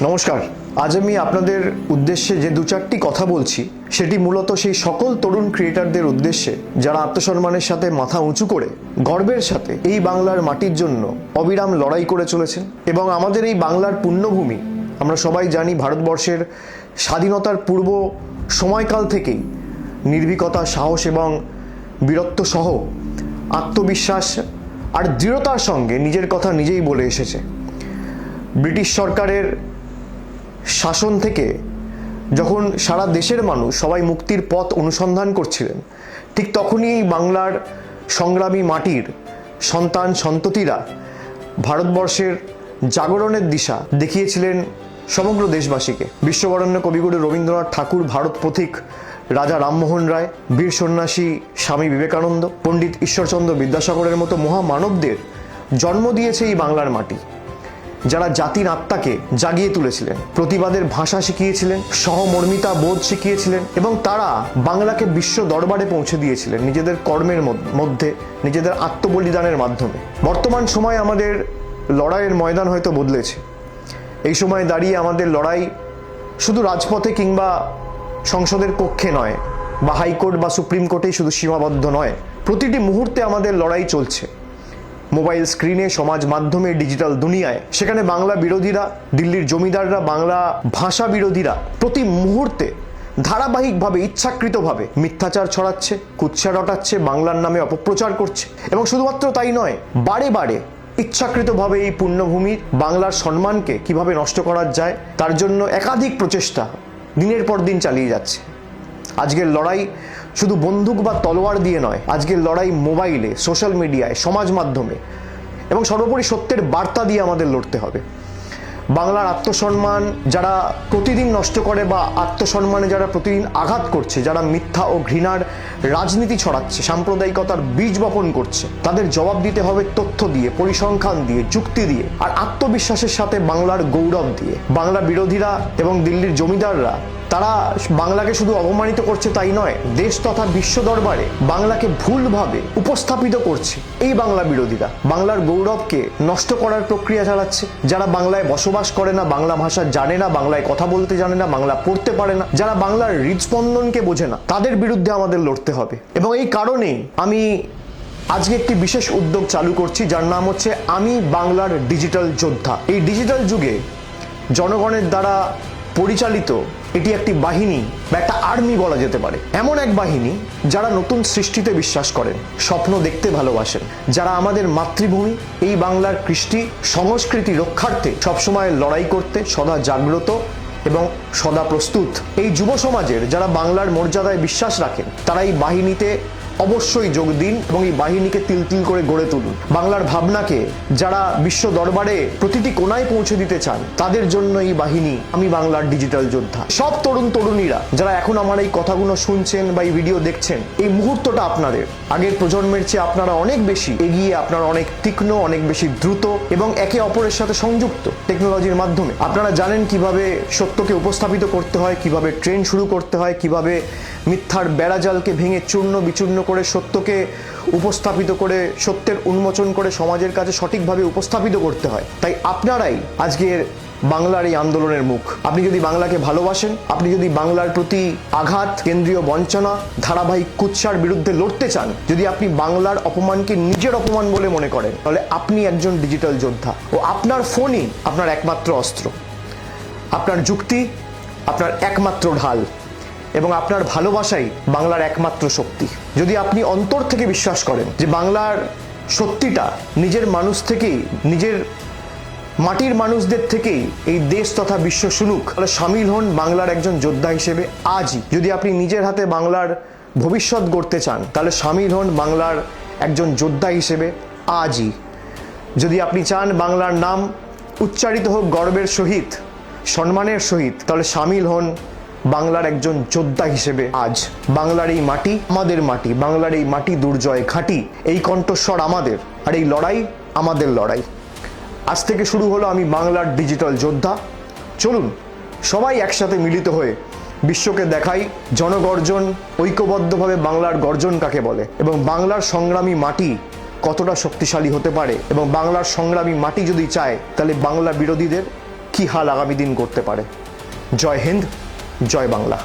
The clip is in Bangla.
নমস্কার। আজ আমি আপনাদের উদ্দেশ্যে যে দু চারটি কথা বলছি সেটি মূলত সেই সকল তরুণ ক্রিয়েটারদের উদ্দেশ্যে যারা আত্মসম্মানের সাথে মাথা উঁচু করে গর্বের সাথে এই বাংলার মাটির জন্য অবিরাম লড়াই করে চলেছেন। এবং আমাদের এই বাংলার পুণ্যভূমি, আমরা সবাই জানি ভারতবর্ষের স্বাধীনতার পূর্ব সময়কাল থেকেই নির্ভীকতা, সাহস এবং বীরত্ব সহ আত্মবিশ্বাস আর দৃঢ়তার সঙ্গে নিজের কথা নিজেই বলে এসেছে। ব্রিটিশ সরকারের শাসন থেকে যখন সারা দেশের মানুষ সবাই মুক্তির পথ অনুসন্ধান করছিলেন, ঠিক তখনই এই বাংলার সংগ্রামী মাটির সন্তান সন্ততিরা ভারতবর্ষের জাগরণের দিশা দেখিয়েছিলেন সমগ্র দেশবাসীকে। বিশ্ববরেণ্য কবিগুরু রবীন্দ্রনাথ ঠাকুর, ভারত পথিক রাজা রামমোহন রায়, বীর সন্ন্যাসী স্বামী বিবেকানন্দ, পণ্ডিত ঈশ্বরচন্দ্র বিদ্যাসাগরের মতো মহামানবদের জন্ম দিয়েছে এই বাংলার মাটি, যারা জাতির আত্মাকে জাগিয়ে তুলেছিলেন, প্রতিবাদের ভাষা শিখিয়েছিলেন, সহমর্মিতা বোধ শিখিয়েছিলেন এবং তারা বাংলাকে বিশ্ব দরবারে পৌঁছে দিয়েছিলেন নিজেদের কর্মের মধ্যে, নিজেদের আত্মবলিদানের মাধ্যমে। বর্তমান সময়ে আমাদের লড়াইয়ের ময়দান হয়তো বদলেছে। এই সময় দাঁড়িয়ে আমাদের লড়াই শুধু রাজপথে কিংবা সংসদের কক্ষে নয়, বা হাইকোর্ট বা সুপ্রিম কোর্টেই শুধু সীমাবদ্ধ নয়। প্রতিটি মুহূর্তে আমাদের লড়াই চলছে মোবাইল স্ক্রিনে, সমাজ মাধ্যমে, ডিজিটাল দুনিয়ায়। সেখানে বাংলা বিরোধীরা, দিল্লির জমিদাররা, বাংলা ভাষা বিরোধীরা প্রতি মুহূর্তে ধারাবাহিকভাবে, ইচ্ছাকৃতভাবে মিথ্যাচার ছড়াচ্ছে, কুৎসা রটাচ্ছে, বাংলার নামে অপপ্রচার করছে। এবং শুধুমাত্র তাই নয়, বারে বারে ইচ্ছাকৃতভাবে এই পুণ্যভূমির বাংলার সম্মানকে কিভাবে নষ্ট করা যায় তার জন্য একাধিক প্রচেষ্টা দিনের পর দিন চালিয়ে যাচ্ছে। আজকের লড়াই শুধু বন্দুক বা তলোয়ার দিয়ে নয়, আজকের লড়াই মোবাইলে, সোশ্যাল মিডিয়ায়, সমাজ মাধ্যমে এবং সর্বোপরি সত্যের বার্তা দিয়ে আমাদের লড়তে হবে। বাংলার আত্মসম্মান যারা প্রতিদিন নষ্ট করে বা আত্মসম্মানে যারা প্রতিদিন আঘাত করছে, যারা মিথ্যা ও ঘৃণার রাজনীতি ছড়াচ্ছে, সাম্প্রদায়িকতার বীজ বপন করছে, তাদের জবাব দিতে হবে তথ্য দিয়ে, পরিসংখ্যান দিয়ে, যুক্তি দিয়ে আর আত্মবিশ্বাসের সাথে বাংলার গৌরব দিয়ে। বাংলা বিরোধীরা এবং দিল্লির জমিদাররা তারা বাংলাকে শুধু অপমানিত করছে তাই নয়, দেশ তথা বিশ্ব দরবারে বাংলাকে ভুলভাবে উপস্থাপিত করছে। এই বাংলা বিরোধীরা বাংলার গৌরবকে নষ্ট করার প্রক্রিয়া চালাচ্ছে। যারা বাংলায় বসবাস করে না, বাংলা ভাষা জানে না, বাংলায় কথা বলতে জানে না, বাংলা পড়তে পারে না, যারা বাংলার হৃদস্পন্দনকে বোঝে না, তাদের বিরুদ্ধে আমাদের লড়তে হবে। এবং এই কারণেই আমি আজকে একটি বিশেষ উদ্যোগ চালু করছি, যার নাম হচ্ছে আমি বাংলার ডিজিটাল যোদ্ধা। এই ডিজিটাল যুগে জনগণের দ্বারা পরিচালিত এটি একটি বাহিনী বা একটা আর্মি বলা যেতে পারে। এমন এক বাহিনী যারা নতুন সৃষ্টিতে বিশ্বাস করেন, স্বপ্ন দেখতে ভালোবাসেন, যারা আমাদের মাতৃভূমি এই বাংলার কৃষ্টি সংস্কৃতি রক্ষার্থে সবসময় লড়াই করতে সদা জাগ্রত এবং সদা প্রস্তুত। এই যুব সমাজের যারা বাংলার মর্যাদায় বিশ্বাস রাখেন, তারা এই বাহিনীতে অবশ্যই যোগ দিন এবং এই বাহিনীকে তিল তিল করে গড়ে তুলুন। বাংলার ভাবনাকে যারা বিশ্ব দরবারে প্রতিটি কোণায় পৌঁছে দিতে চান, তাদের জন্য এই বাহিনী আমি বাংলার ডিজিটাল যোদ্ধা। সব তরুণ তরুণীরা যারা এখন আমার এই কথাগুলো শুনছেন বা এই ভিডিও দেখছেন, এই মুহূর্তটা আপনাদের। আগের প্রজন্মের চেয়ে আপনারা অনেক বেশি এগিয়ে, আপনারা অনেক তীক্ষ্ণ, অনেক বেশি দ্রুত এবং একে অপরের সাথে সংযুক্ত টেকনোলজির মাধ্যমে। আপনারা জানেন কিভাবে সত্যকে উপস্থাপিত করতে হয়, কিভাবে ট্রেন শুরু করতে হয়, কিভাবে মিথ্যার বেড়াজালকে ভেঙে চূর্ণ বিচূর্ণ করে সত্যকে উপস্থাপিত করে, সত্যের উন্মোচন করে সমাজের কাছে সঠিকভাবে উপস্থাপিত করতে হয়। তাই আপনারাই আজকের বাংলার এই আন্দোলনের মুখ। আপনি যদি বাংলাকে ভালোবাসেন, আপনি যদি বাংলার প্রতি আঘাত, কেন্দ্রীয় বঞ্চনা, ধারাবাহিক কুৎসার বিরুদ্ধে লড়তে চান, যদি আপনি বাংলার অপমানকে নিজের অপমান বলে মনে করেন, তাহলে আপনি একজন ডিজিটাল যোদ্ধা ও আপনার ফোনই আপনার একমাত্র অস্ত্র, আপনার যুক্তি আপনার একমাত্র ঢাল এবং আপনার ভালোবাসাই বাংলার একমাত্র শক্তি। যদি আপনি অন্তর থেকে বিশ্বাস করেন যে বাংলার সত্যিটা নিজের মানুষ থেকেই, নিজের মাটির মানুষদের থেকেই এই দেশ তথা বিশ্ব শুনুক, তাহলে সামিল হন বাংলার একজন যোদ্ধা হিসেবে আজই। যদি আপনি নিজের হাতে বাংলার ভবিষ্যৎ গড়তে চান, তাহলে সামিল হন বাংলার একজন যোদ্ধা হিসেবে আজই। যদি আপনি চান বাংলার নাম উচ্চারিত হোক গর্বের সহিত, সম্মানের সহিত, তাহলে সামিল হন বাংলার একজন যোদ্ধা হিসেবে আজ। বাংলার এই মাটি আমাদের মাটি, বাংলার এই মাটি দুর্জয় ঘাঁটি, এই কণ্ঠস্বর আমাদের, আর এই লড়াই আমাদের লড়াই। আজ থেকে শুরু হলো আমি বাংলার ডিজিটাল যোদ্ধা। চলুন সবাই একসাথে মিলিত হয়ে বিশ্বকে দেখাই জনগর্জন, ঐক্যবদ্ধভাবে বাংলার গর্জন কাকে বলে এবং বাংলার সংগ্রামী মাটি কতটা শক্তিশালী হতে পারে। এবং বাংলার সংগ্রামী মাটি যদি চায়, তাহলে বাংলা বিরোধীদের কি হাল আগামী দিন করতে পারে। জয় হিন্দ, জয় বাংলা।